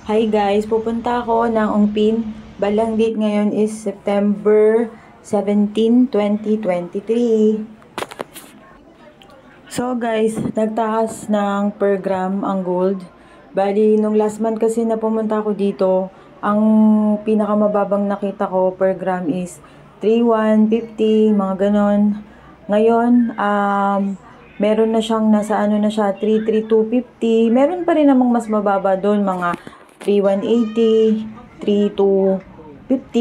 Hi guys, pupunta ako ng Ongpin. Balang date ngayon is September 17, 2023. So guys, nagtaas ng per gram ang gold. Bali, nung last month kasi na pumunta ako dito, ang pinakamababang nakita ko per gram is 3,150, mga ganon. Ngayon, meron na siyang nasa ano na siya, 3,3,250. Meron pa rin namang mas mababa doon, mga 3,180, 3,250,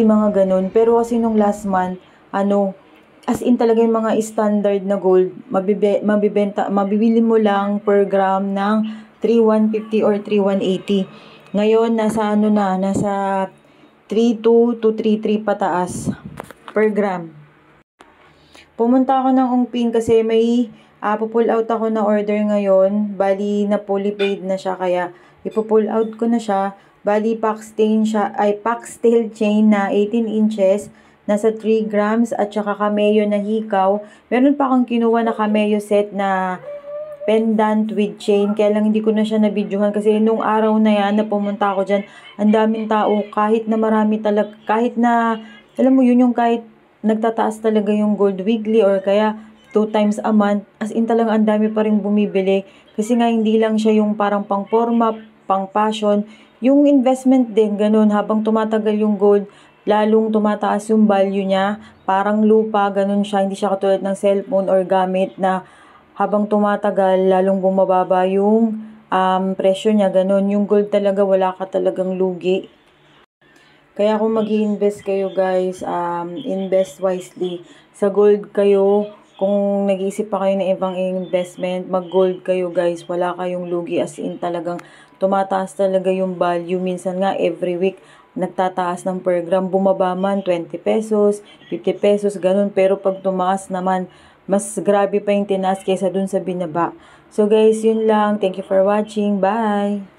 mga ganun. Pero kasi nung last month, as in talaga yung mga standard na gold, mabibili mo lang per gram ng 3,150 or 3,180. Ngayon, nasa 3,2 to 3,3 pataas per gram. Pumunta ako ng Ongpin kasi may pull out ako na order ngayon. Bali, na fully paid na siya, kaya ipo-pull out ko na siya. Bali, packtail chain na 18 inches, nasa 3 grams, at saka cameo na hikaw. Meron pa akong kinuha na cameo set na pendant with chain, kaya lang hindi ko na siya nabidyohan kasi nung araw na yan na pumunta ako dyan, ang daming tao, kahit na marami talaga, kahit na, alam mo yun, yung kahit nagtataas talaga yung gold weekly or kaya 2 times a month, as in talaga ang dami pa rin bumibili kasi nga hindi lang siya yung parang pang forma, pang fashion, yung investment din, ganun, habang tumatagal yung gold, lalong tumataas yung value niya, parang lupa, ganun siya, hindi siya katulad ng cellphone or gamit na habang tumatagal, lalong bumababa yung presyo niya, ganun. Yung gold talaga, wala ka talagang lugi. Kaya kung mag-invest kayo guys, invest wisely. Sa gold kayo, kung nag-iisip pa kayo ng ibang investment, mag-gold kayo guys. Wala kayong lugi, as in talagang tumataas talaga yung value. Minsan nga every week, nagtataas ng per gram. Bumaba man 20 pesos, 50 pesos, ganun. Pero pag tumaas naman, mas grabe pa yung tinaas kaysa dun sa binaba. So guys, yun lang. Thank you for watching. Bye!